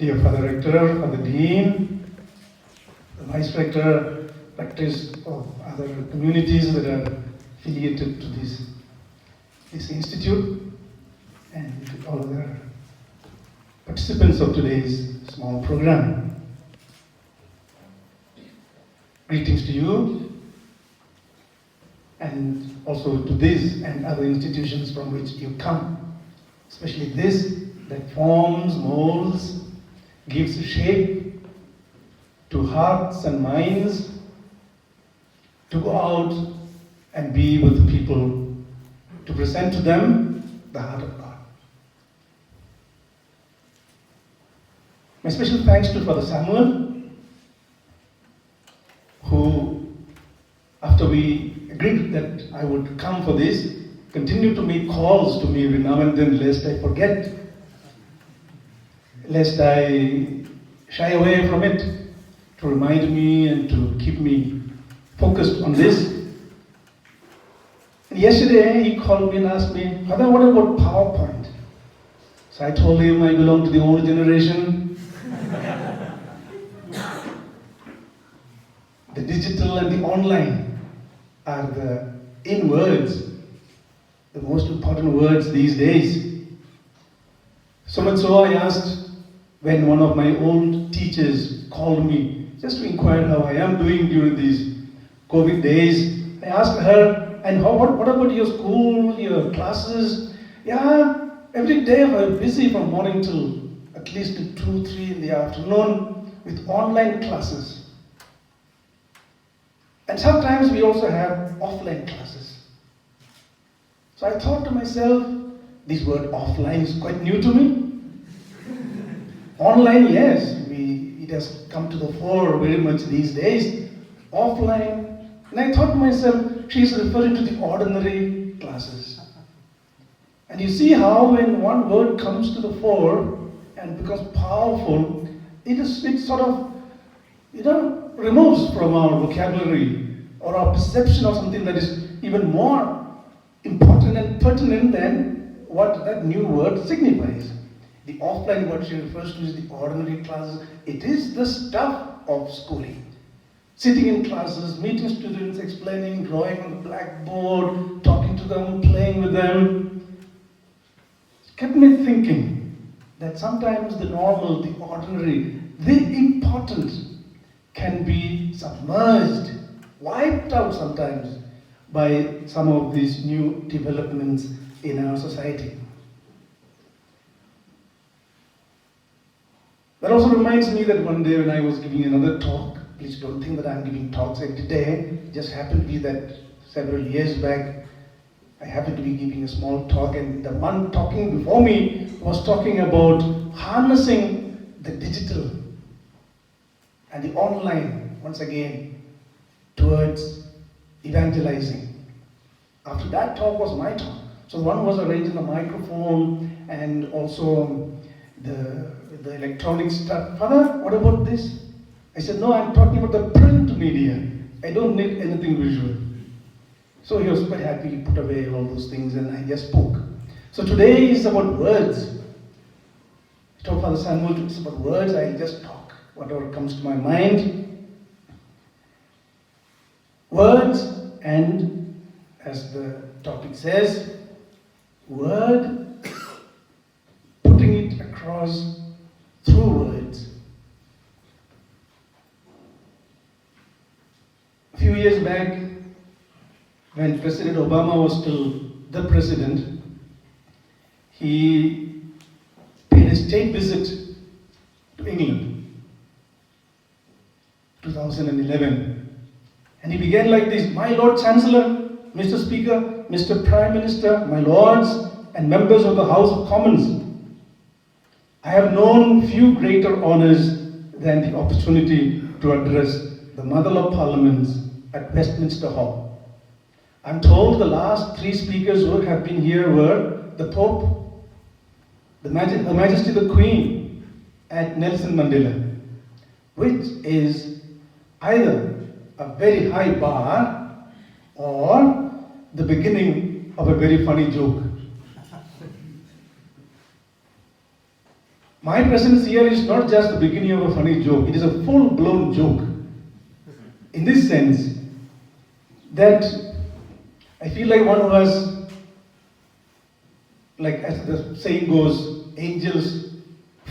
dear Father Rector, Father Dean, the Vice Rector, rectors of other communities that are affiliated to this institute, and all other participants of today's small program. Greetings to you, and also to this and other institutions from which you come, especially this that forms, molds, gives shape to hearts and minds to go out and be with people, to present to them the heart of God. My special thanks to Father Samuel, who, after we agreed that I would come for this, continued to make calls to me every now and then, lest I forget, lest I shy away from it, to remind me and to keep me focused on this. And yesterday he called me and asked me, Father, what about PowerPoint? So I told him I belong to the old generation. The digital and the online are the in words, the most important words these days. So much so I asked, when one of my old teachers called me just to inquire how I am doing during these COVID days, I asked her, and what about your school, your classes? Yeah, every day I'm busy from morning till at least 2, 3 in the afternoon with online classes. And sometimes we also have offline classes. So I thought to myself, this word offline is quite new to me. Online, yes, it has come to the fore very much these days. Offline, and I thought to myself, she's referring to the ordinary classes. And you see how when one word comes to the fore and becomes powerful, it sort of, removes from our vocabulary or our perception of something that is even more important and pertinent than what that new word signifies. The offline, what she refers to is the ordinary classes. It is the stuff of schooling. Sitting in classes, meeting students, explaining, drawing on the blackboard, talking to them, playing with them. It kept me thinking that sometimes the normal, the ordinary, the important can be submerged, wiped out sometimes by some of these new developments in our society. That also reminds me that one day when I was giving another talk, please don't think that I'm giving talks every day, it just happened to be that several years back, I happened to be giving a small talk, and the one talking before me was talking about harnessing the digital and the online, once again, towards evangelizing. After that talk was my talk. So one was arranging the microphone and also the electronic stuff. Father, what about this? I said, no, I'm talking about the print media. I don't need anything visual. So he was quite happy. He put away all those things and I just spoke. So today is about words. I told Father Samuel it's about words. I'll just talk, whatever comes to my mind. Words, and as the topic says, word, putting it across through words. A few years back, when President Obama was still the president, he paid a state visit to England, 2011. And he began like this: My Lord Chancellor, Mr. Speaker, Mr. Prime Minister, my lords and members of the House of Commons, I have known few greater honors than the opportunity to address the Mother of Parliaments at Westminster Hall. I'm told the last 3 speakers who have been here were the Pope, Her Majesty the Queen, and Nelson Mandela, which is either a very high bar or the beginning of a very funny joke. My presence here is not just the beginning of a funny joke, it is a full-blown joke. In this sense, that I feel like one who has, like as the saying goes, angels,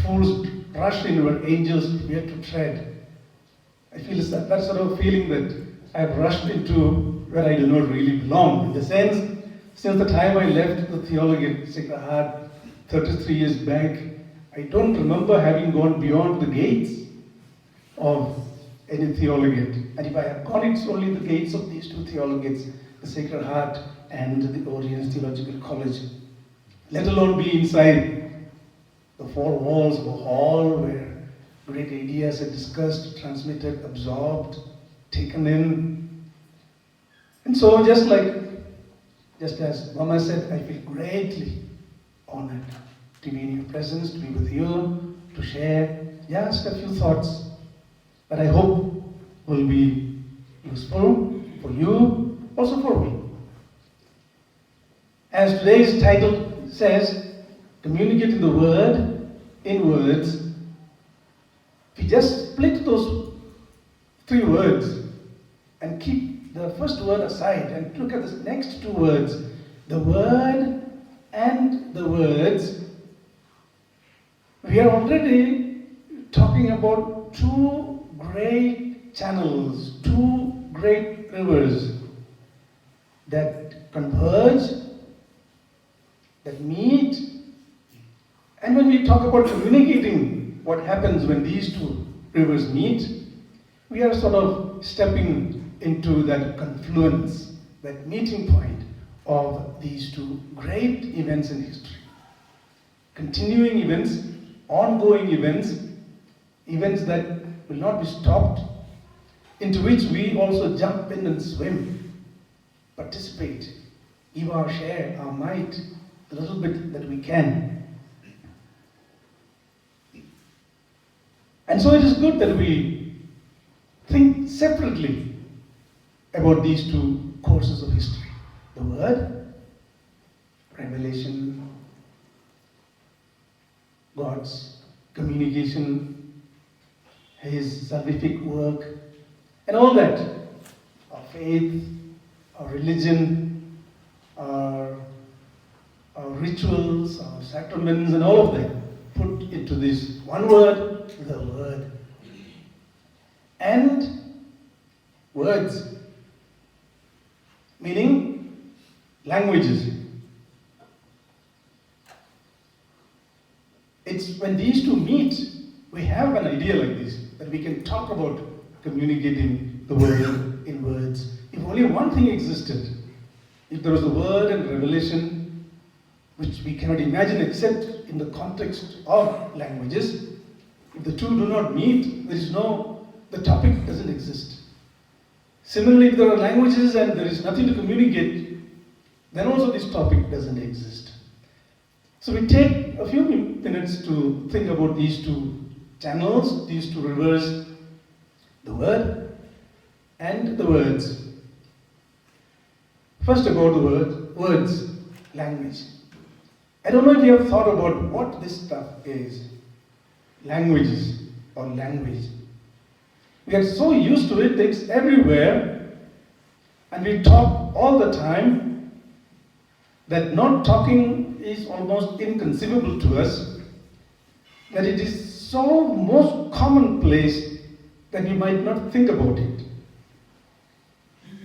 fools rush in where angels fear to tread. I feel that sort of feeling that I have rushed into where I do not really belong. In the sense, since the time I left the theology at Sacred Heart 33 years back, I don't remember having gone beyond the gates of any theology. And if I have gone, it's only the gates of these two theologies, the Sacred Heart and the Orient Theological College. Let alone be inside the four walls of a hall where great ideas are discussed, transmitted, absorbed, taken in. And so just as Mama said, I feel greatly honored to be in your presence, to be with you, to share just a few thoughts that I hope will be useful for you, also for me. As today's title says, communicating the word in words, we just split those three words and keep the first word aside and look at the next two words, the word and the words. We are already talking about two great channels, two great rivers that converge, that meet. And when we talk about communicating what happens when these two rivers meet, we are sort of stepping into that confluence, that meeting point of these two great events in history. Continuing events, ongoing events, events that will not be stopped, into which we also jump in and swim, participate, give our share, our might, the little bit that we can. And so it is good that we think separately about these two courses of history. The Word, revelation, God's communication, His salvific work, and all that. Our faith, our religion, our rituals, our sacraments, and all of them put into this one word, the Word. And words, meaning languages. It's when these two meet, we have an idea like this, that we can talk about communicating the word in words. If only one thing existed, if there was the word and revelation, which we cannot imagine except in the context of languages, if the two do not meet, the topic doesn't exist. Similarly, if there are languages and there is nothing to communicate, then also this topic doesn't exist. So we take a few minutes to think about these two channels, these two rivers, the word and the words. First about the words, language. I don't know if you have thought about what this stuff is. Languages or language. We are so used to it, it's everywhere, and we talk all the time, that not talking is almost inconceivable to us, that it is so most commonplace that we might not think about it.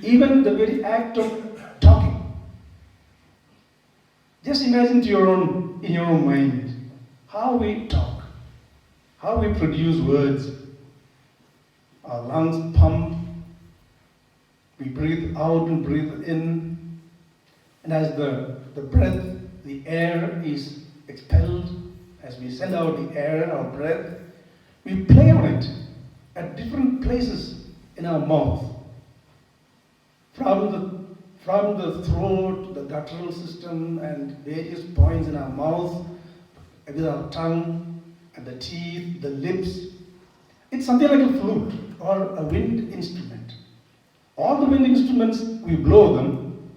Even the very act of talking. Just imagine in your own mind how we talk, how we produce words. Our lungs pump, we breathe out and breathe in, and as the breath, the air is expelled, as we send out the air, our breath, we play on it at different places in our mouth. From the throat, the guttural system, and various points in our mouth, with our tongue, and the teeth, the lips. It's something like a flute or a wind instrument. All the wind instruments, we blow them,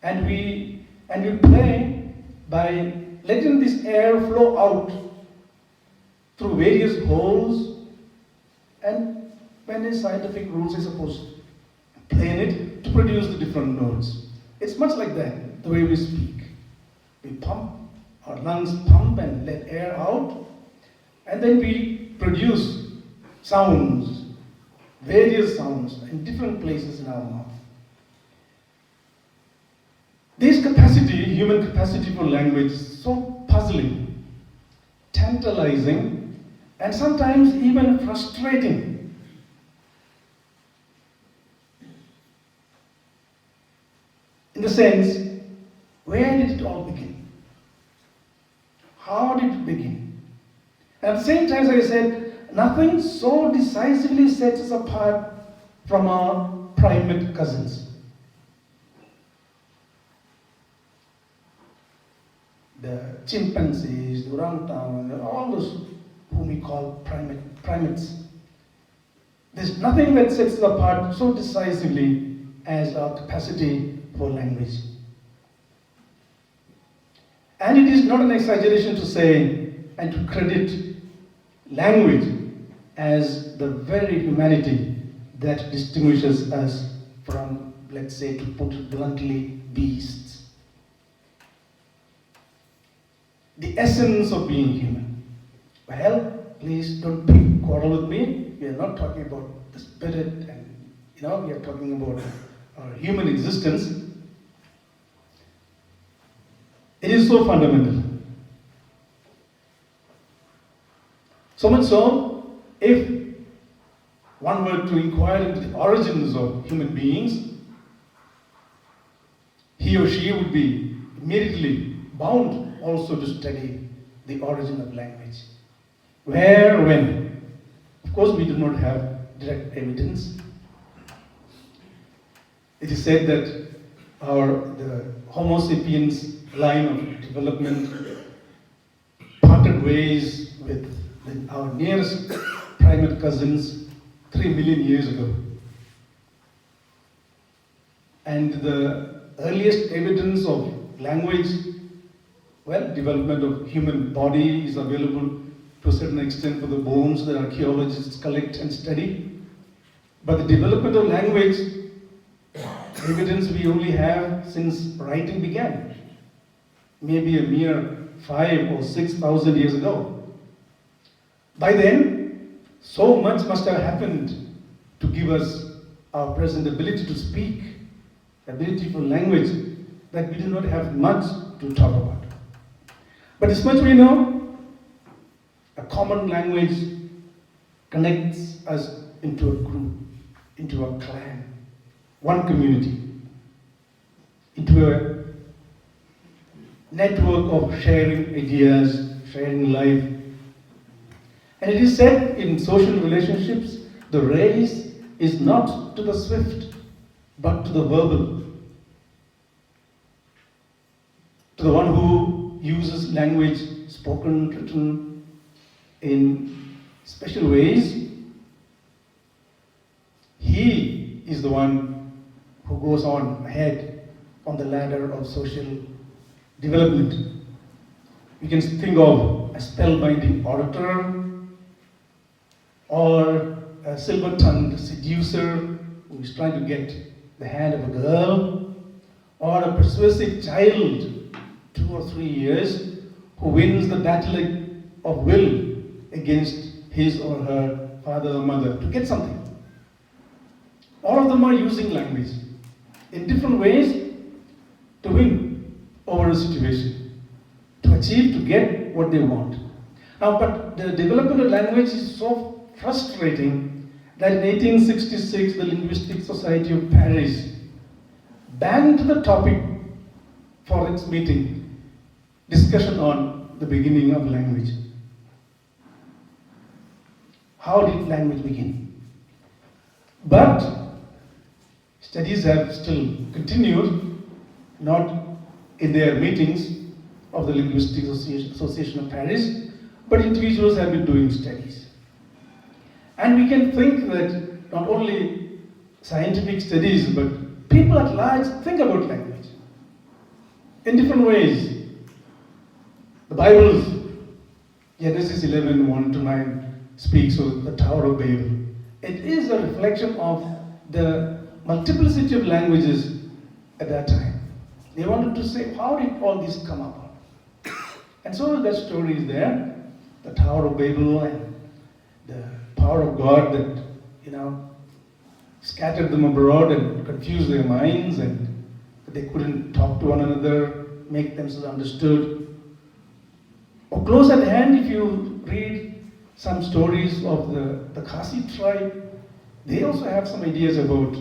and we play by letting this air flow out through various holes, and many scientific rules, I suppose, play in it to produce the different notes. It's much like that, the way we speak. We pump, our lungs pump and let air out, and then we produce sounds, various sounds in different places in our mouth. This capacity, human capacity for language, is so puzzling, tantalizing, and sometimes even frustrating. In the sense, where did it all begin? How did it begin? And at the same time, as I said, nothing so decisively sets us apart from our primate cousins. The chimpanzees, the orangutan, all those whom we call primates. There's nothing that sets us apart so decisively as our capacity for language. And it is not an exaggeration to say and to credit language as the very humanity that distinguishes us from, let's say, to put it bluntly, beasts. The essence of being human. Well, please don't quarrel with me. We are not talking about the spirit and, we are talking about our human existence. It is so fundamental. So much so, if one were to inquire into the origins of human beings, he or she would be immediately bound also to study the origin of language. Where, when? Of course, we do not have direct evidence. It is said that the Homo sapiens line of development parted ways with our nearest primate cousins 3 million years ago. And the earliest evidence of language, development of human body is available to a certain extent for the bones that archaeologists collect and study. But the development of language, evidence we only have since writing began, maybe a mere 5,000 or 6,000 years ago. By then, so much must have happened to give us our present ability to speak, ability for language, that we do not have much to talk about. But this much we know, a common language connects us into a group, into a clan, one community, into a network of sharing ideas, sharing life. And it is said in social relationships, the race is not to the swift, but to the verbal. To the one who uses language spoken, written in special ways, he is the one who goes on ahead on the ladder of social development. You can think of a spellbinding orator, or a silver-tongued seducer who is trying to get the hand of a girl, or a persuasive child, 2 or 3 years, who wins the battle of will against his or her father or mother to get something. All of them are using language in different ways to win over a situation, to achieve, to get what they want. Now, but the development of language is so frustrating that in 1866 the Linguistic Society of Paris banned the topic for its meeting, discussion on the beginning of language. How did language begin? But studies have still continued, not in their meetings of the Linguistic Association of Paris, but individuals have been doing studies. And we can think that not only scientific studies, but people at large think about language in different ways. The Bibles, Genesis 11, 1 to 9 speaks of the Tower of Babel. It is a reflection of the multiplicity of languages at that time. They wanted to say, how did all this come about? And so that story is there, the Tower of Babel and the power of God that, scattered them abroad and confused their minds, and they couldn't talk to one another, make themselves understood. Or close at hand, if you read some stories of the Khasi Tribe, they also have some ideas about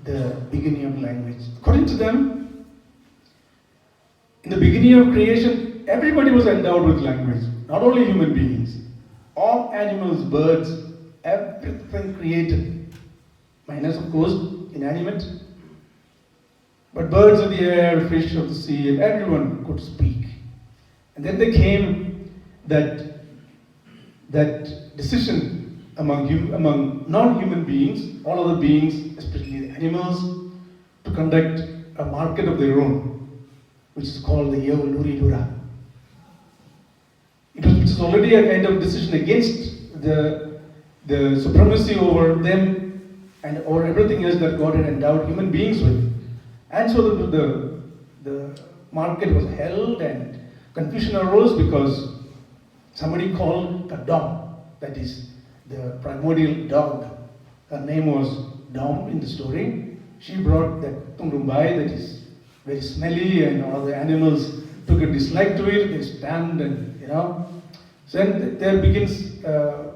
the beginning of language. According to them, in the beginning of creation, everybody was endowed with language, not only human beings. All animals, birds, everything created. Minus, of course, inanimate. But birds of the air, fish of the sea, and everyone could speak. And then there came that decision among non-human beings, all other beings, especially the animals, to conduct a market of their own, which is called the Luri Lura. Which is already a kind of decision against the supremacy over them and over everything else that God had endowed human beings with. And so the market was held and confusion arose because somebody called the Dom, that is the primordial dog. Her name was Dom in the story. She brought that Tungumbai that is very smelly, and all the animals took a dislike to it. They stand and, So then there begins a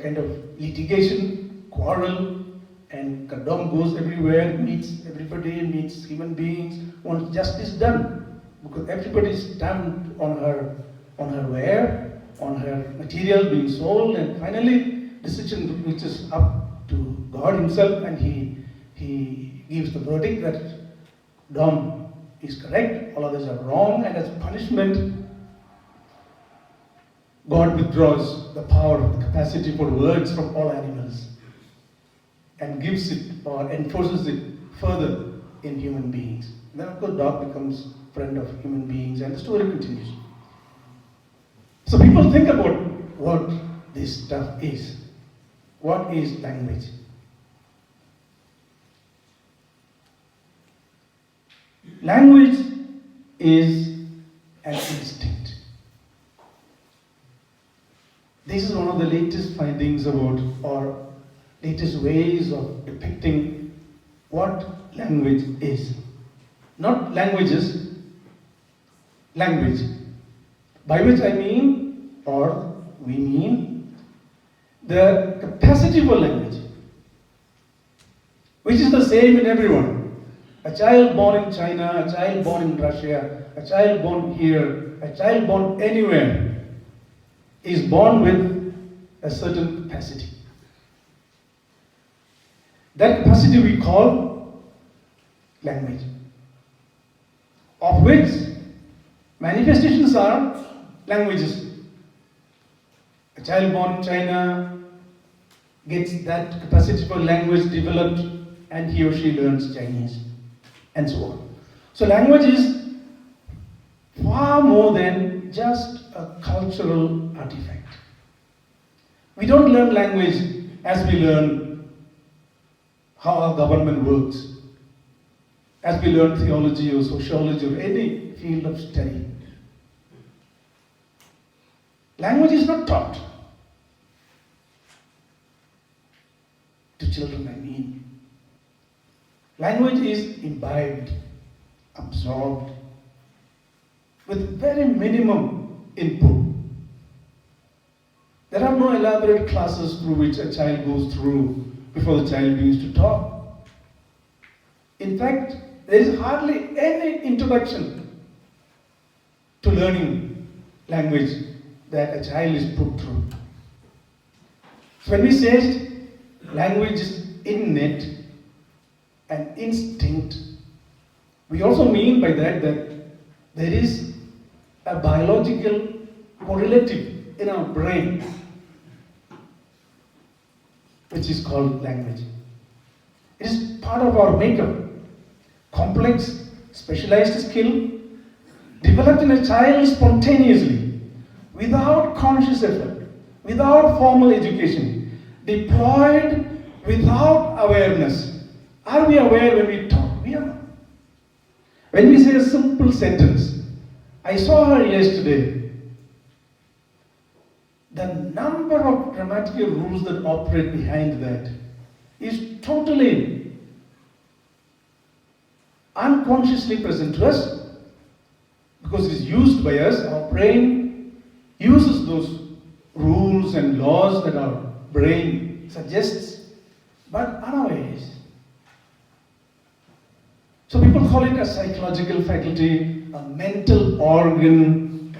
kind of litigation, quarrel, and Kadam goes everywhere, meets everybody, meets human beings, wants justice done. Because everybody is stamped on her wear, on her material being sold, and finally decision reaches up to God himself, and he gives the verdict that Dom is correct, all others are wrong, and as punishment, God withdraws the power, the capacity for words from all animals and gives it or enforces it further in human beings. Then of course dog becomes friend of human beings, and the story continues. So people think about what this stuff is. What is language? Language is an instinct. This is one of the latest findings about, or latest ways of depicting what language is. Not languages, language. By which I mean, or we mean, the capacity for language, which is the same in everyone. A child born in China, a child born in Russia, a child born here, a child born anywhere is born with a certain capacity. That capacity we call language, of which manifestations are languages. A child born in China gets that capacity for language developed, and he or she learns Chinese, and so on. So language is far more than just a cultural artifact. We don't learn language as we learn how our government works, as we learn theology or sociology or any field of study. Language is not taught to children, I mean. Language is imbibed, absorbed, with very minimum input. There are no elaborate classes through which a child goes through before the child begins to talk. In fact, there is hardly any introduction to learning language that a child is put through. So when we say language is innate and instinct, we also mean by that there is a biological correlative in our brain which is called language. It is part of our makeup. Complex, specialized skill developed in a child spontaneously, without conscious effort, without formal education, deployed without awareness. Are we aware when we talk? We are. When we say a simple sentence, I saw her yesterday, the number of grammatical rules that operate behind that is totally unconsciously present to us because it is used by us. Our brain uses those rules and laws that our brain suggests, but unawares. So people call it a psychological faculty, a mental organ,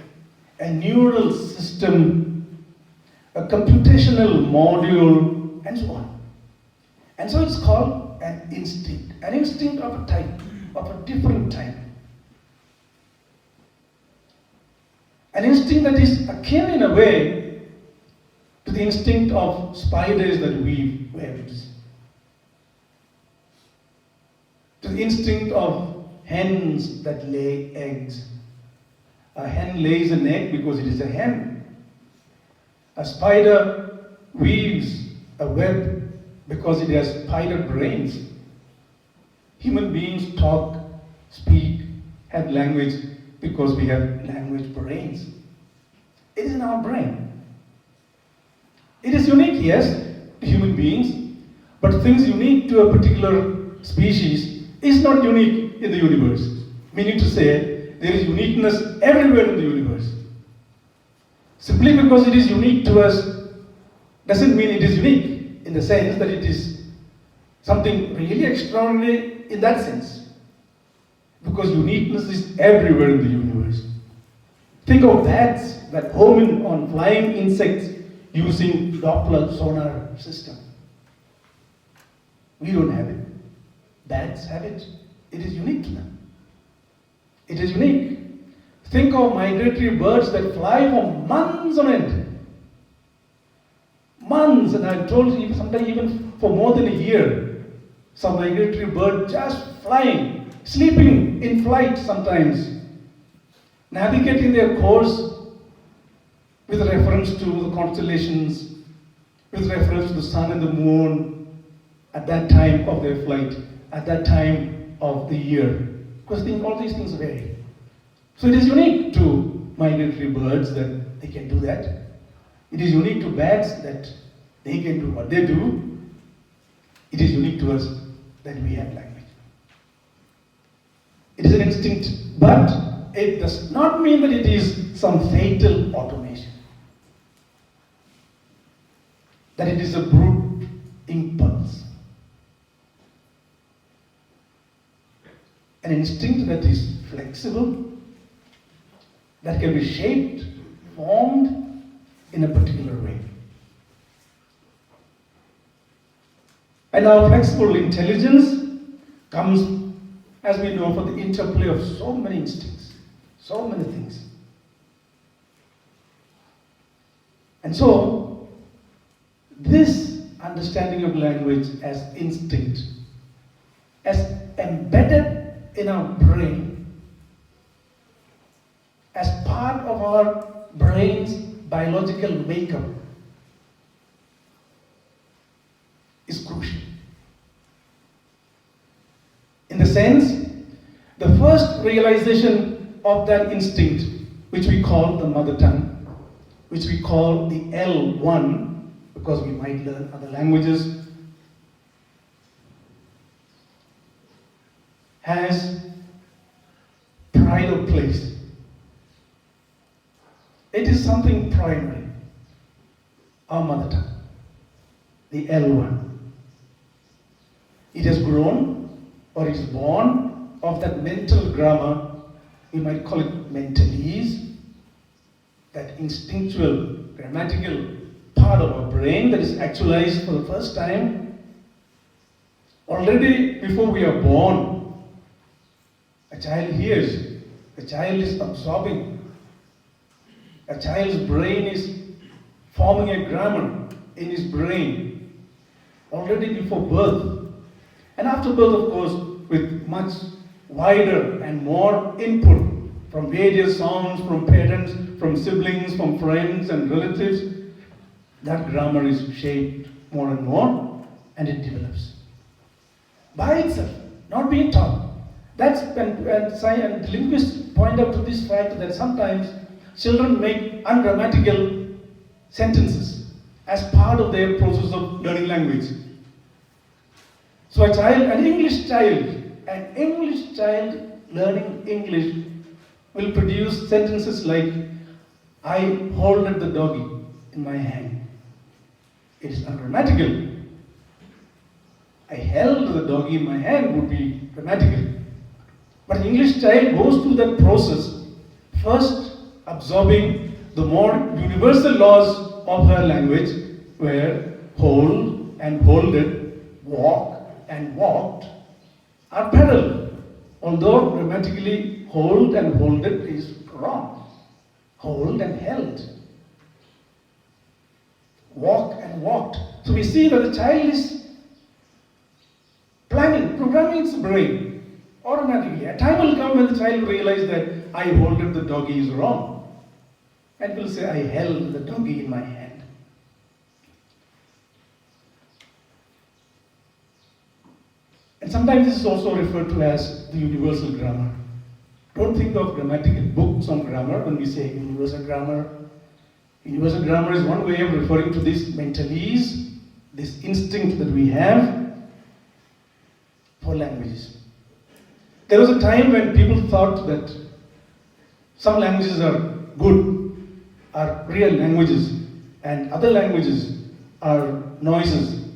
a neural system, a computational module, and so on. And so it's called an instinct of a type, of a different type. An instinct that is akin in a way to the instinct of spiders that weave webs, to the instinct of hens that lay eggs. A hen lays an egg because it is a hen. A spider weaves a web because it has spider brains. Human beings talk, speak, have language because we have language brains. It is in our brain. It is unique, yes, to human beings, but things unique to a particular species is not unique in the universe. Meaning to say, there is uniqueness everywhere in the universe. Simply because it is unique to us doesn't mean it is unique in the sense that it is something really extraordinary in that sense. Because uniqueness is everywhere in the universe. Think of bats that home in on flying insects using Doppler sonar system. We don't have it. Bats have it. It is unique to them. It is unique. Think of migratory birds that fly for months on end. Months, and I'm told sometimes even for more than a year. Some migratory bird just flying, sleeping in flight sometimes, navigating their course with reference to the constellations, with reference to the sun and the moon at that time of their flight, at that time of the year. Because all these things vary. So it is unique to migratory birds that they can do that. It is unique to bats that they can do what they do. It is unique to us that we have language. It is an instinct, but it does not mean that it is some fatal automation. That it is a brute impulse. An instinct that is flexible, that can be shaped, formed in a particular way. And our flexible intelligence comes, as we know, from the interplay of so many instincts, so many things. And so, this understanding of language as instinct, as embedded in our brain, as part of our brain's biological makeup, is crucial. In the sense, the first realization of that instinct, which we call the mother tongue, which we call the L1, because we might learn other languages, has pride of place. It is something primary, our mother tongue, the L1. It has grown, or is born of that mental grammar, we might call it mentalese, that instinctual, grammatical part of our brain that is actualized for the first time. Already before we are born, a child hears, a child is absorbing, a child's brain is forming a grammar in his brain already before birth. And after birth, of course, with much wider and more input from various sounds, from parents, from siblings, from friends and relatives. That grammar is shaped more and more, and it develops by itself, not being taught. That's and linguists point out to this fact that sometimes children make ungrammatical sentences as part of their process of learning language. So an English child learning English will produce sentences like, I holded the doggy in my hand. It is ungrammatical. I held the doggy in my hand would be grammatical. But an English child goes through that process, first absorbing the more universal laws of her language, where hold and holded, walk and walked are parallel. Although grammatically hold and holded is wrong. Hold and held. Walk and walked. So we see that the child is programming its brain automatically. A time will come when the child will realize that I holded the doggy is wrong, and will say I held the doggy in my hand. And sometimes this is also referred to as the universal grammar. Don't think of grammatical books on grammar when we say universal grammar. Universal grammar is one way of referring to this mentalese, this instinct that we have for languages. There was a time when people thought that some languages are good, are real languages, and other languages are noises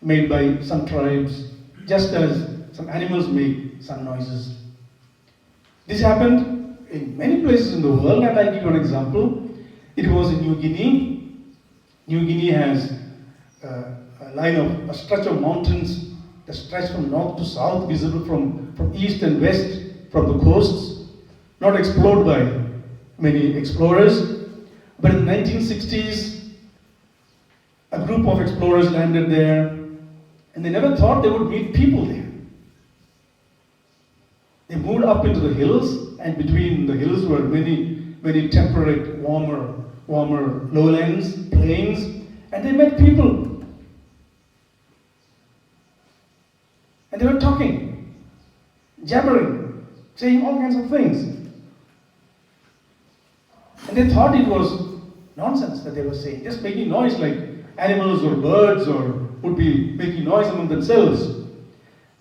made by some tribes, just as some animals make some noises. This happened in many places in the world, and I'll give you an example. It was in New Guinea. New Guinea has a stretch of mountains that stretch from north to south, visible from east and west, from the coasts, not explored by many explorers. But in the 1960s, a group of explorers landed there, and they never thought they would meet people there. They moved up into the hills, and between the hills were many temperate, warmer lowlands, plains, and they met people. And they were talking, jabbering, saying all kinds of things. And they thought it was nonsense that they were saying, just making noise like animals or birds or would be making noise among themselves.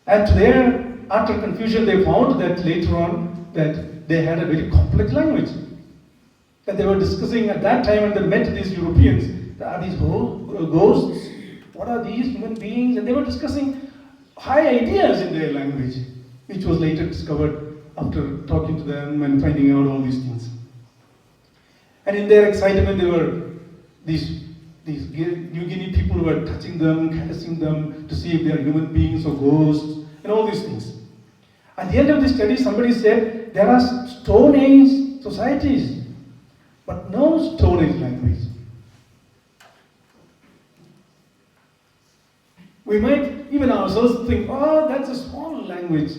And to their utter confusion, they found that later on that they had a very complex language that they were discussing at that time when they met these Europeans. Are these ghosts? What are these human beings? And they were discussing high ideas in their language, which was later discovered after talking to them and finding out all these things. And in their excitement, there were these New Guinea people who were touching them, caressing them to see if they are human beings or ghosts, and all these things. At the end of the study, somebody said there are Stone Age societies, but no Stone Age language. We might even ourselves think, oh, that's a small language.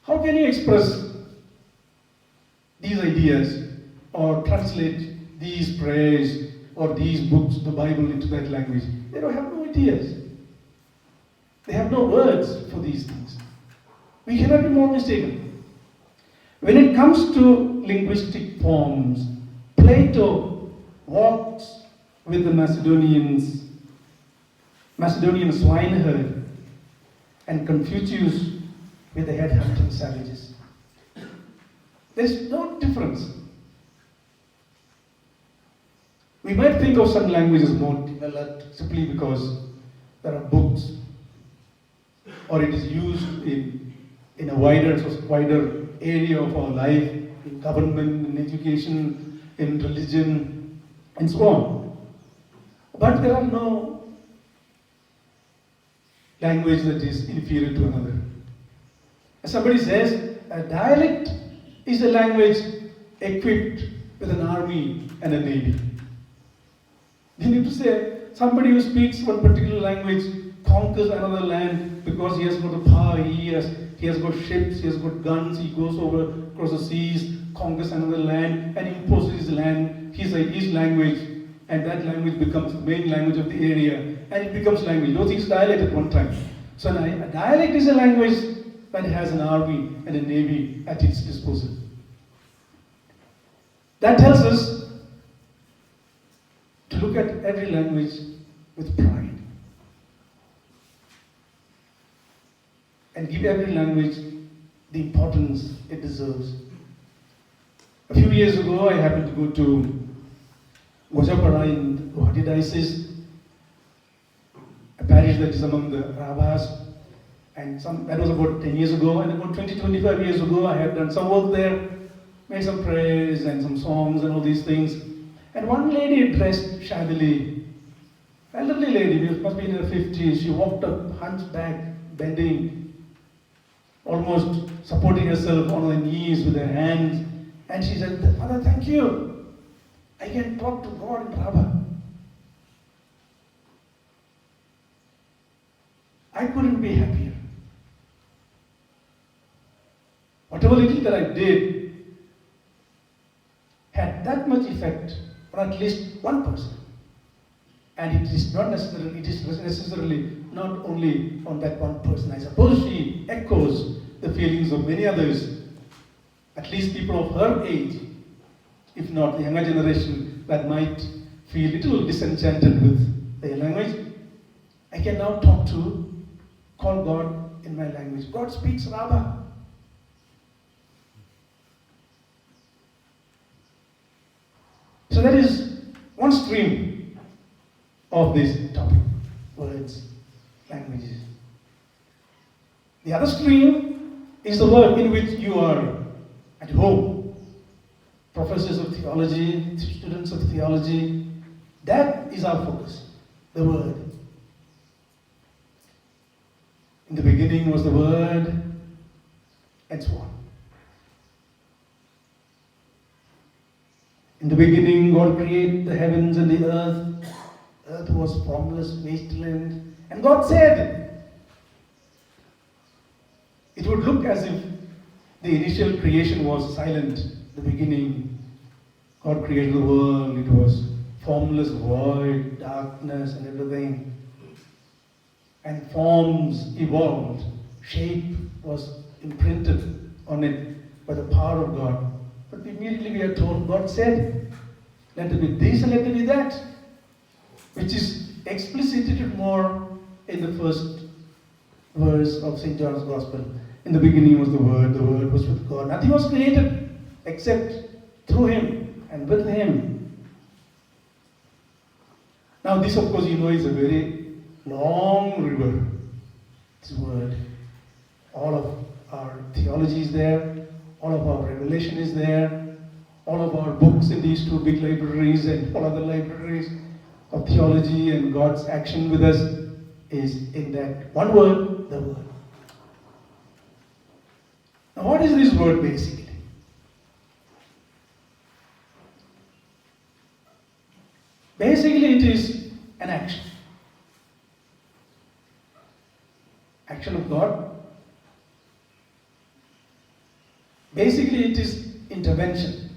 How can you express these ideas or translate these prayers or these books, the Bible, into that language? They don't have no ideas. They have no words for these things. We cannot be more mistaken. When it comes to linguistic forms, Plato walks with the Macedonian swineherd, and Confucius with the head-hunting savages. There's no difference. We might think of some languages more developed simply because there are books, or it is used in a wider area of our life, in government, in education, in religion, and so on. But there are no language that is inferior to another. As somebody says, a dialect is a language equipped with an army and a navy. You need to say somebody who speaks one particular language conquers another land because he has got the power, he He has got ships, he has got guns, he goes over across the seas, conquers another land, and imposes his land, his language, and that language becomes the main language of the area, and it becomes language. Those things dialect at one time. So a dialect is a language that has an army and a navy at its disposal. That tells us to look at every language with pride and give every language the importance it deserves. A few years ago, I happened to go to Gojapara in Guwahati Diocese, a parish that is among the Rabhas, and that was about 10 years ago, and about 20-25 years ago, I had done some work there, made some prayers and some songs and all these things. And one lady dressed shabbily, elderly lady, must be in her 50s, she walked up, hunchback, bending, almost supporting herself on her knees with her hands, and she said, "Father, thank you. I can talk to God in Rabha." I couldn't be happier. Whatever little that I did had that much effect on at least one person. And it is necessarily not only on that one person. I suppose she echoes the feelings of many others, at least people of her age, if not the younger generation that might feel a little disenchanted with their language. I can now call God in my language. God speaks Rabha. So that is one stream of this topic, words, languages. The other stream is the world in which you are at home. Professors of theology, students of theology, that is our focus, the Word. In the beginning was the Word, and so on. In the beginning, God created the heavens and the earth. Earth was formless wasteland. And God said, it would look as if the initial creation was silent. The beginning, God created the world. It was formless, void, darkness and everything. And forms evolved. Shape was imprinted on it by the power of God. But immediately we are told, God said, let there be this and let there be that, which is explicited more in the first verse of St. John's Gospel. In the beginning was the Word was with God. Nothing was created except through Him and with Him. Now this, of course, is a very long river, this Word. All of our theology is there. All of our revelation is there. All of our books in these two big libraries and all other libraries of theology and God's action with us is in that one word, the Word. Now what is this word basically? Basically it is an action. Action of God. Basically, it is intervention,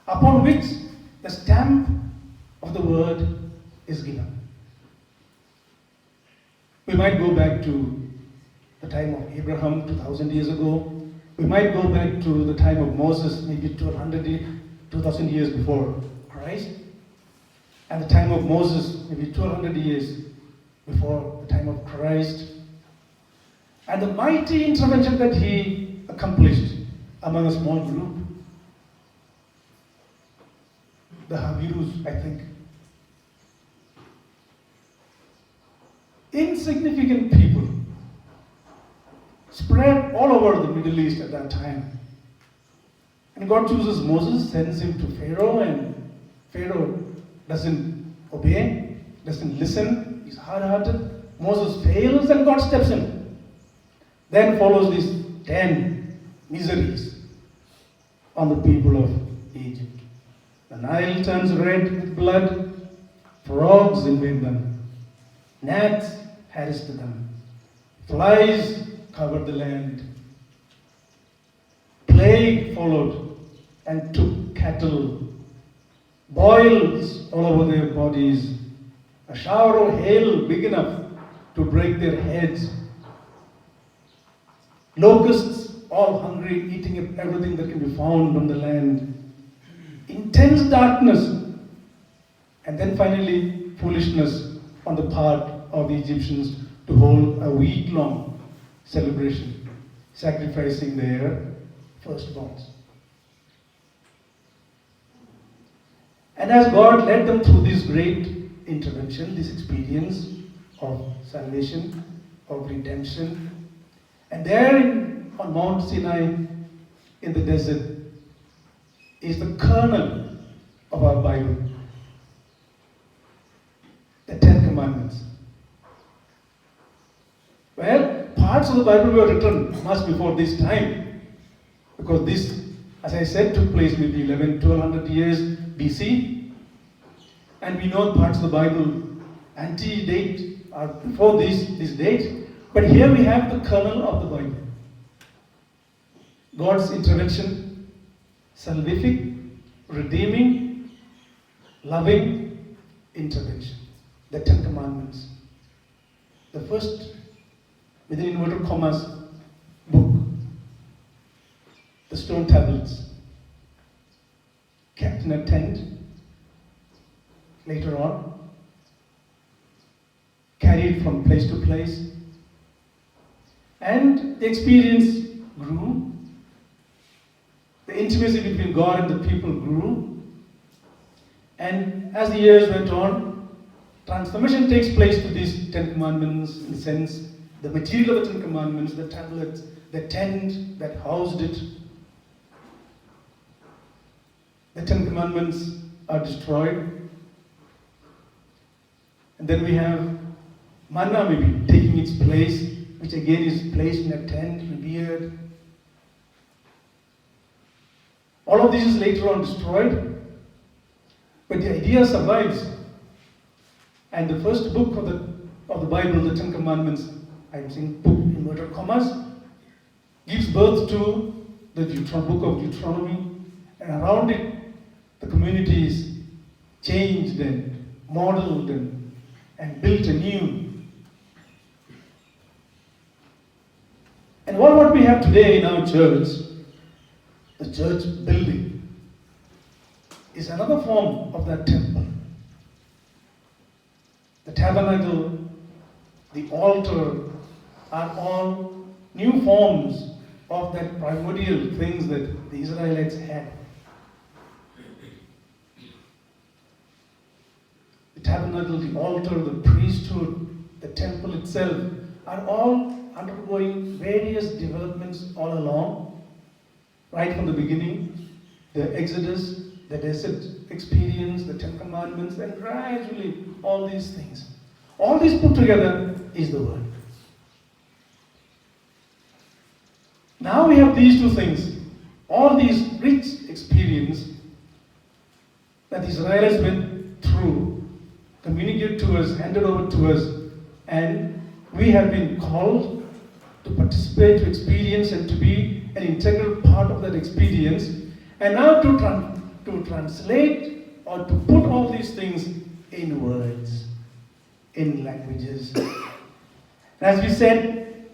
upon which the stamp of the Word is given. We might go back to the time of Abraham 2,000 years ago. We might go back to the time of Moses, maybe 2,000 years before Christ. And the time of Moses, maybe 200 years before the time of Christ. And the mighty intervention that he accomplished among a small group, the Havirus, I think. Insignificant people spread all over the Middle East at that time. And God chooses Moses, sends him to Pharaoh, and Pharaoh doesn't obey, doesn't listen, he's hard-hearted. Moses fails and God steps in. Then follows these 10 miseries on the people of Egypt. The Nile turns red with blood, frogs invade them, gnats harass them, flies covered the land. Plague followed and took cattle. Boils all over their bodies. A shower of hail big enough to break their heads. Locusts, all hungry, eating up everything that can be found on the land. Intense darkness. And then finally, foolishness on the part of the Egyptians to hold a week-long celebration, sacrificing their firstborns. And as God led them through this great intervention, this experience of salvation, of redemption, and there on Mount Sinai in the desert is the kernel of our Bible, the Ten Commandments. Well, parts of the Bible were written much before this time, because this, as I said, took place maybe 1200 years BC, and we know parts of the Bible antedate or before this date. But here we have the kernel of the Bible. God's intervention, salvific, redeeming, loving intervention. The Ten Commandments. The first, within inverted commas, book. The stone tablets. Kept in a tent. Later on. Carried from place to place. And the experience grew. The intimacy between God and the people grew. And as the years went on, transformation takes place to these Ten Commandments, in the sense, the material of the Ten Commandments, the tablets, the tent that housed it. The Ten Commandments are destroyed. And then we have manna maybe taking its place, which again is placed in a tent, revered. All of this is later on destroyed, but the idea survives. And the first book of the Bible, the Ten Commandments, I'm saying book in inverted commas, gives birth to the book of Deuteronomy, and around it, the community is changed and modeled and built anew. And what we have today in our church, the church building, is another form of that temple. The tabernacle, the altar, are all new forms of that primordial things that the Israelites had. The tabernacle, the altar, the priesthood, the temple itself are all undergoing various developments all along, right from the beginning, the Exodus, the desert experience, the Ten Commandments, and gradually all these things. All this put together is the Word. Now we have these two things, all these rich experience that the Israelites went through, communicated to us, handed over to us, and we have been called to participate, to experience, and to be an integral part of that experience, and now to translate or to put all these things in words, in languages. As we said,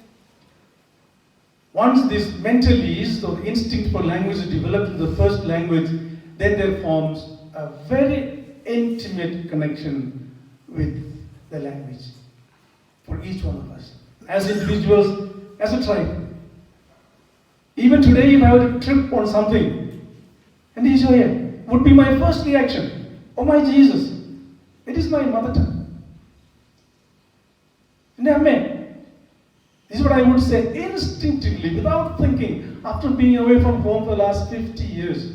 once this mental ease or instinct for language is developed in the first language, then there forms a very intimate connection with the language for each one of us, as individuals, as a tribe. Even today, if I were to trip on something, and Israel would be my first reaction. Oh my Jesus, it is my mother tongue. And amen. This is what I would say instinctively, without thinking, after being away from home for the last 50 years.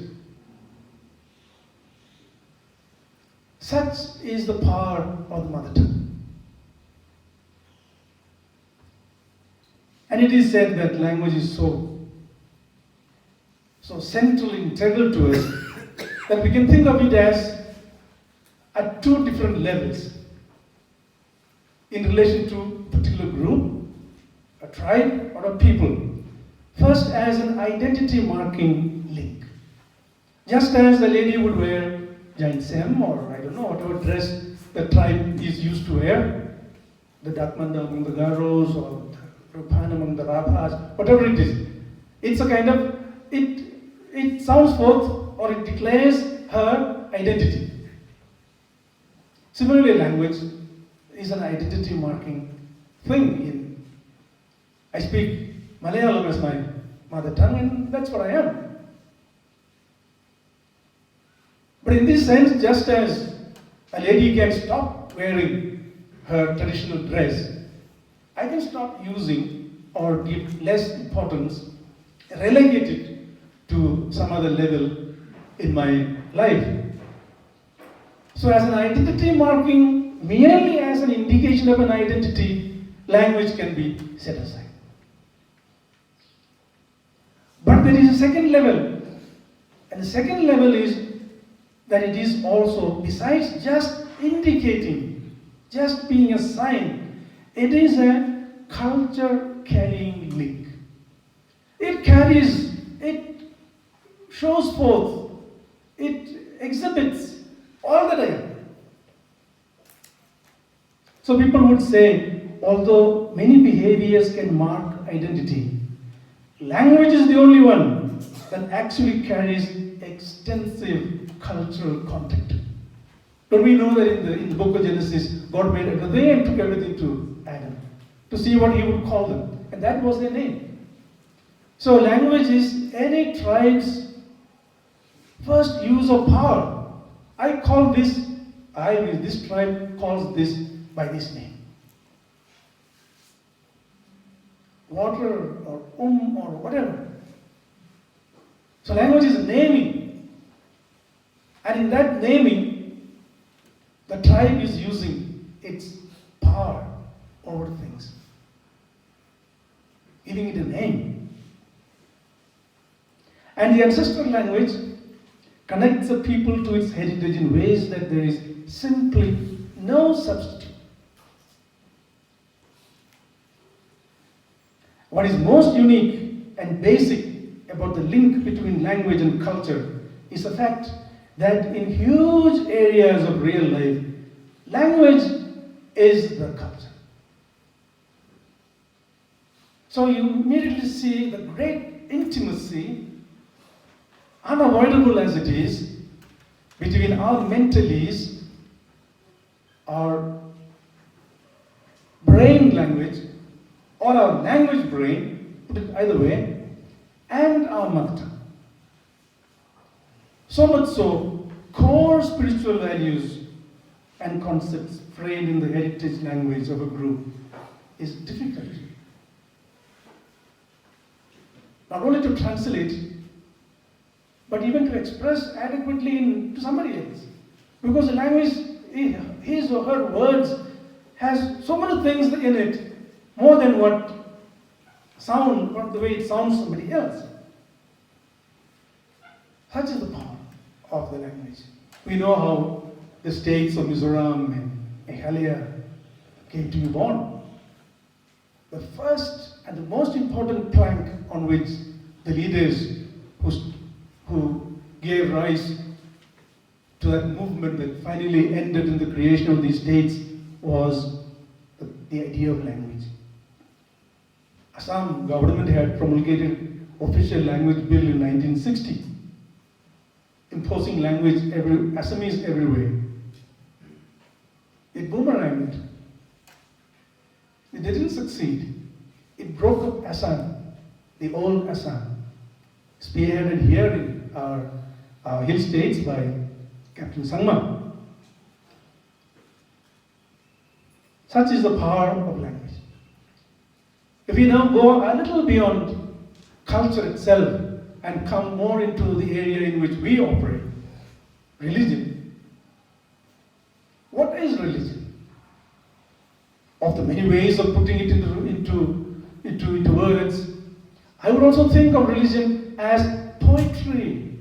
Such is the power of the mother tongue. And it is said that language is so central, integral to us, that we can think of it as at two different levels. In relation to a particular group, a tribe, or lot of people. First, as an identity marking link. Just as the lady would wear giant sem or I don't know, whatever dress the tribe is used to wear, the Dakmanda among the Garos or the Rupan among the Rabhas, whatever it is. It's a kind of, it sounds forth or it declares her identity. Similarly, language is an identity marking thing. I speak Malayalam as my mother tongue and that's what I am. But in this sense, just as a lady can stop wearing her traditional dress, I can stop using or give less importance, relegate it to some other level in my life. So as an identity marking, merely as an indication of an identity, language can be set aside. But there is a second level. And the second level is that it is also, besides just indicating, just being a sign, it is a culture carrying link. It carries, it shows forth, it exhibits all that I am. So people would say, although many behaviors can mark identity, language is the only one that actually carries extensive cultural content. Don't we know that in the book of Genesis, God made everything and took everything to Adam to see what he would call them, and that was their name. So language is any tribe's first use of power. This tribe calls this by this name. Water or or whatever. So language is naming. And in that naming, the tribe is using its power over things, giving it a name. And the ancestral language connects the people to its heritage in ways that there is simply no substitute. What is most unique and basic about the link between language and culture is the fact that in huge areas of real life, language is the culture. So you immediately see the great intimacy, unavoidable as it is, between our mentalities, our brain language, or our language brain, put it either way, and our mother tongue. So much so, core spiritual values and concepts framed in the heritage language of a group is difficult. Not only to translate, but even to express adequately to somebody else. Because the language, his or her words, has so many things in it, more than the way it sounds to somebody else. Such is the power of the language. We know how the states of Mizoram and Meghalaya came to be born. The first and the most important plank on which the leaders who gave rise to that movement that finally ended in the creation of these states was the idea of language. Assam government had promulgated official language bill in 1960, imposing language Assamese everywhere. It boomeranged. It didn't succeed. It broke up Assam, the old Assam, spearheaded here in our hill states by Captain Sangma. Such is the power of language. If we now go a little beyond culture itself and come more into the area in which we operate, religion. What is religion? Of the many ways of putting it into words, I would also think of religion as poetry.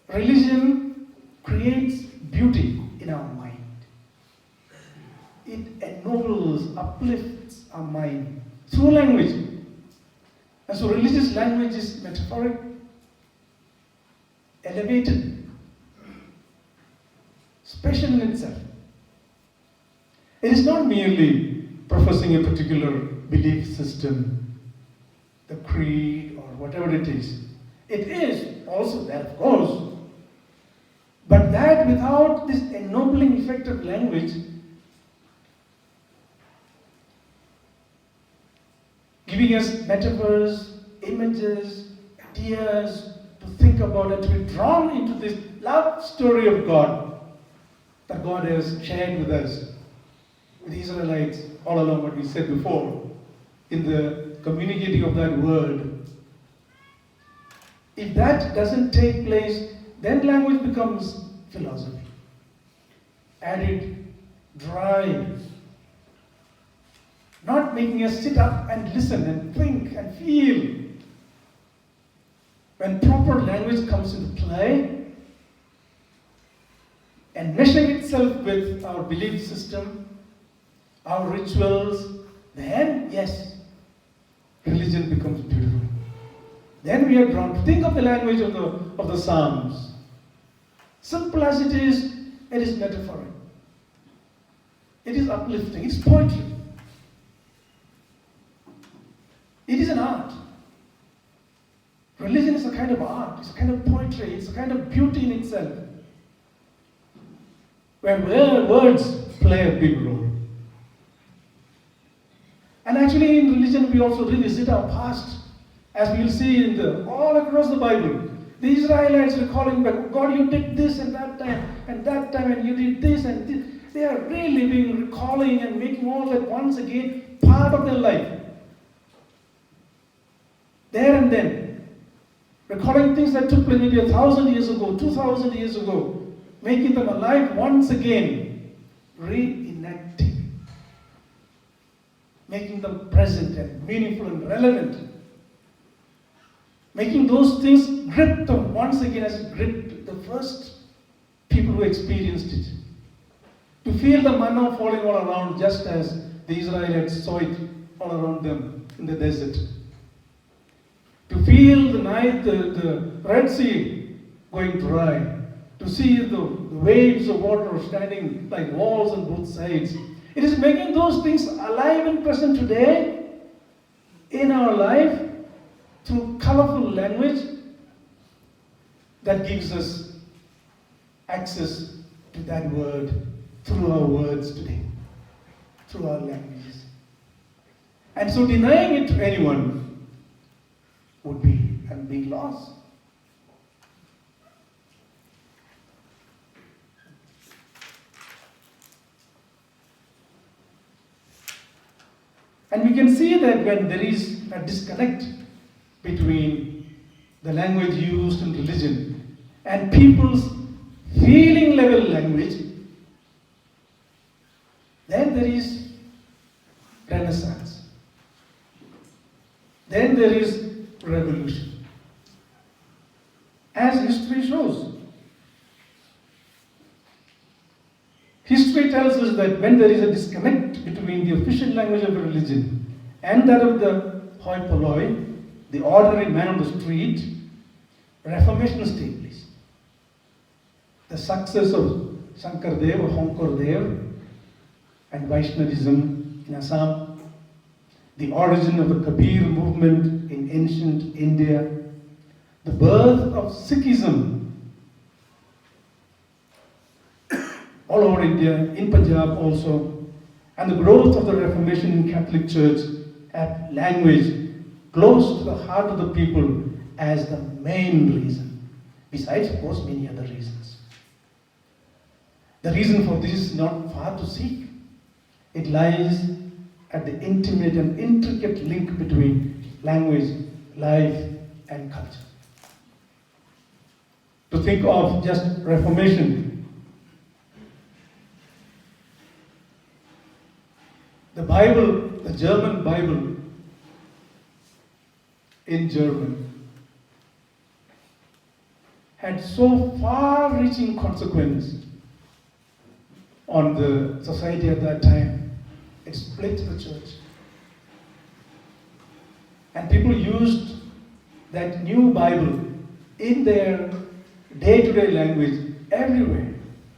Religion creates beauty in our mind. It ennobles, uplifts our mind through language. And so religious language is metaphoric, elevated, special in itself. It is not merely professing a particular belief system, the creed or whatever it is. It is also that, of course. But that without this ennobling effect of language, giving us metaphors, images, ideas to think about and to be drawn into this love story of God that God has shared with us, with the Israelites, all along what we said before, in the communicating of that word. If that doesn't take place, then language becomes philosophy. Arid, dry, not making us sit up and listen and think and feel. When proper language comes into play and meshing itself with our belief system, our rituals, then yes, religion becomes beautiful. Then we are drawn to think of the language of the Psalms. Simple as it is metaphoric. It is uplifting, it's poetry. It is an art. Religion is a kind of art, it's a kind of poetry, it's a kind of beauty in itself. Where words play a big role. And actually in religion we also revisit our past. As we will see all across the Bible. The Israelites recalling back, God, you did this and that time, and you did this and this. They are reliving, recalling, and making all that once again part of their life. There and then. Recalling things that took place maybe 1,000 years ago, 2,000 years ago, making them alive once again, reenacting, making them present and meaningful and relevant. Making those things grip them once again as it gripped the first people who experienced it. To feel the manna falling all around just as the Israelites saw it all around them in the desert. To feel the Red Sea going dry. To see the waves of water standing like walls on both sides. It is making those things alive and present today in our life through colorful language that gives us access to that word through our words today, through our languages. And so denying it to anyone would be a big loss. And we can see that when there is a disconnect between the language used in religion and people's feeling level language, then there is Renaissance. Then there is revolution. As history shows. History tells us that when there is a disconnect between the official language of a religion and that of the hoi polloi, the ordinary man on the street, reformations take place. The success of Shankardev or Honkordev and Vaishnavism in Assam, the origin of the Kabir movement in ancient India, the birth of Sikhism all over India, in Punjab also, and the growth of the Reformation in Catholic Church have language close to the heart of the people as the main reason, besides of course many other reasons. The reason for this is not far to seek. It lies at the intimate and intricate link between language, life, and culture. To think of just Reformation, the Bible, the German Bible, in German, had so far-reaching consequence on the society at that time. It split the church. And people used that new Bible in their day-to-day language everywhere.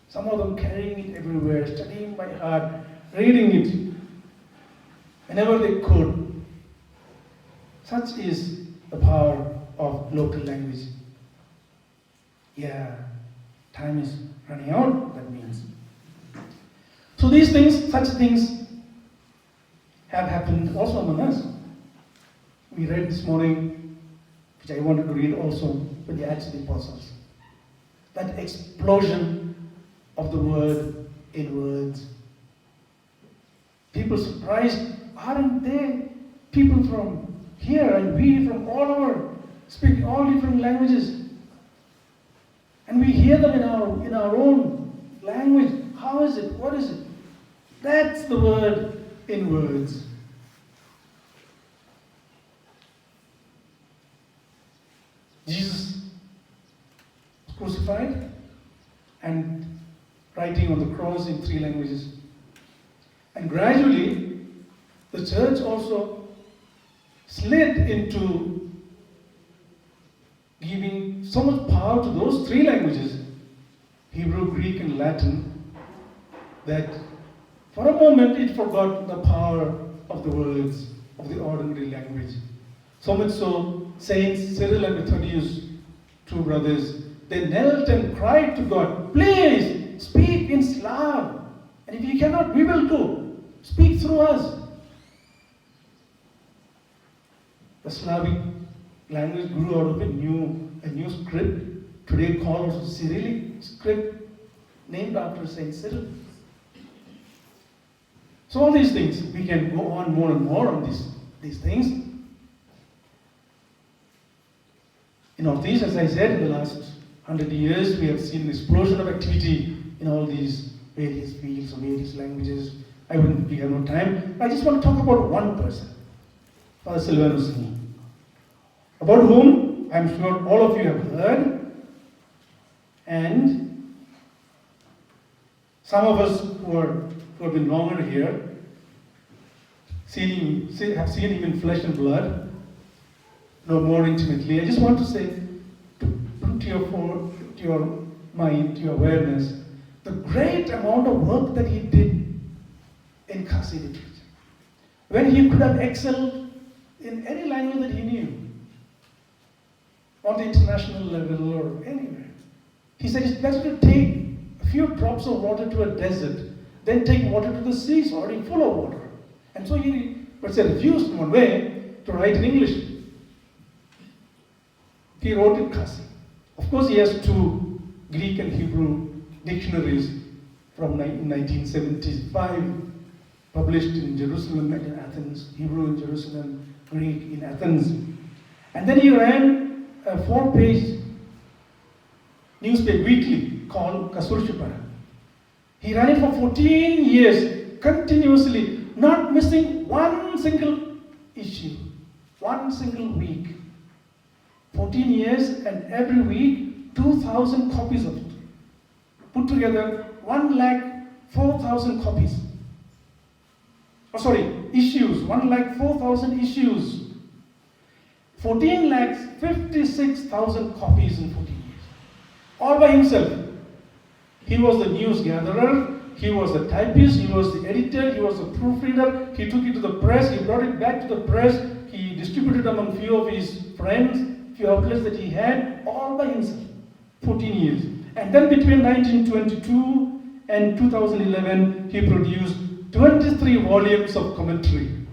Some of them carrying it everywhere, studying by heart, reading it whenever they could. Such is the power of local language. Yeah, time is running out, that means. So these things, such things have happened also among us. We read this morning, which I wanted to read also, with the Acts of the Apostles. That explosion of the word in words. People surprised, aren't they people from here and we from all over, speak all different languages? And we hear them in our own language. How is it? What is it? That's the word in words. Jesus was crucified and writing on the cross in 3 languages. And gradually, the church also slid into giving so much power to those 3 languages, Hebrew, Greek, and Latin, that for a moment it forgot the power of the words of the ordinary language. So much so, Saints Cyril and Methodius, 2 brothers, they knelt and cried to God, please speak in Slav. And if you cannot, we will do. Speak through us. The Slavic language grew out of a new script, today called Cyrillic script, named after Saint Cyril. So all these things, we can go on more and more on these things. In Northeast, as I said, in the last 100 years, we have seen an explosion of activity in all these various fields or various languages. We have no time. I just want to talk about one person, Father Silvanus, about whom I'm sure all of you have heard, and some of us who have been longer here have seen him in flesh and blood, know more intimately. I just want to say, to put to your mind, to your awareness, the great amount of work that he did in Khasi literature, when he could have excelled in any language that he knew, on the international level or anywhere. He said it's better to take a few drops of water to a desert than take water to the sea, it's already full of water. And so he refused in one way to write in English. He wrote in Khasi. Of course, he has 2 Greek and Hebrew dictionaries from 1975, published in Jerusalem and in Athens, Hebrew in Jerusalem, Greek in Athens. And then he ran a 4-page newspaper weekly called Kasurshipara. He ran it for 14 years, continuously, not missing one single issue, one single week. 14 years, and every week 2,000 copies of it. Put together 104,000 copies. Issues, 104,000 issues. 14,56,000 copies in 14 years. All by himself. He was the news gatherer, he was the typist, he was the editor, he was the proofreader, he took it to the press, he brought it back to the press, he distributed among few of his friends, few outlets that he had, all by himself. 14 years. And then between 1922 and 2011, he produced 23 volumes of commentary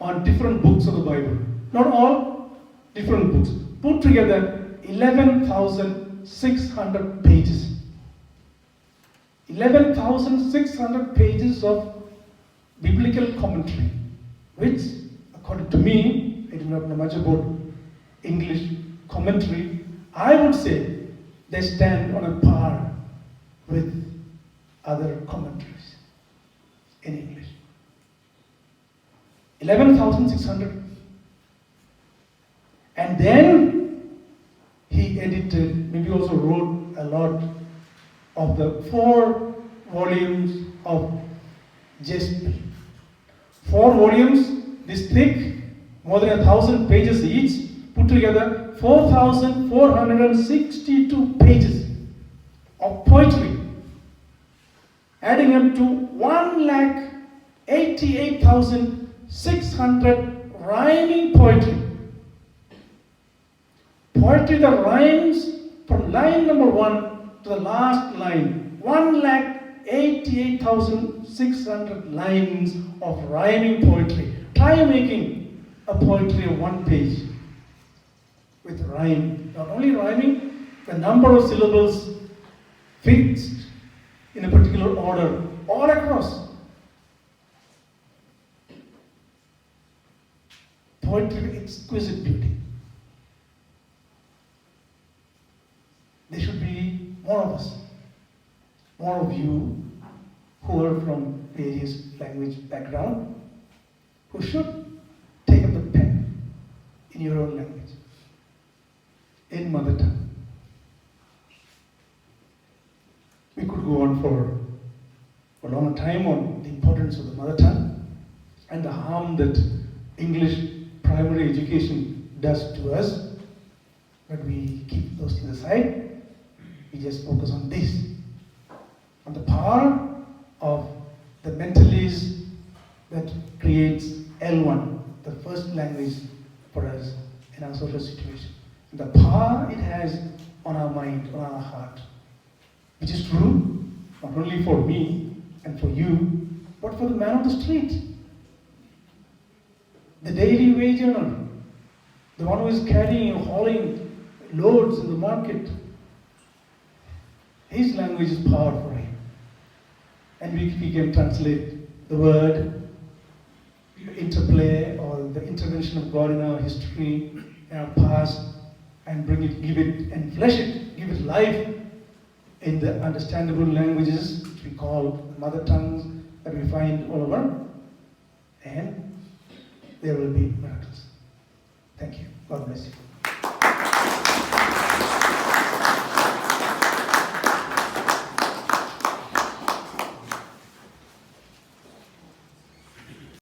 on different books of the Bible. Not all, different books. Put together 11,600 pages. 11,600 pages of biblical commentary, which, according to me, I do not know much about English commentary, I would say they stand on a par with other commentaries in English. 11,600. And then he edited, maybe also wrote a lot of the 4 volumes of Gospel. 4 volumes, this thick, More than 1,000 pages each, put together 4,462 pages of poetry, adding up to 1,88,600 rhyming poetry. Poetry that rhymes from line number 1 to the last line. 1,88,600 lines of rhyming poetry. Try making a poetry of 1 page with rhyme. Not only rhyming, the number of syllables fixed in a particular order all across. Poetry with exquisite beauty. There should be more of us, more of you who are from various language background, who should take up the pen in your own language, in mother tongue. We could go on for a long time on the importance of the mother tongue and the harm that English primary education does to us, but we keep those things aside. We just focus on this, on the power of the mentalese that creates L1, the first language for us in our social situation. And the power it has on our mind, on our heart, which is true not only for me and for you, but for the man on the street, the daily wage earner, the one who is carrying or hauling loads in the market. His language is power for him. And we can translate the word, interplay, or the intervention of God in our history, in our past, and bring it, give it, and flesh it, give it life in the understandable languages which we call mother tongues that we find all over. And there will be miracles. Thank you. God bless you.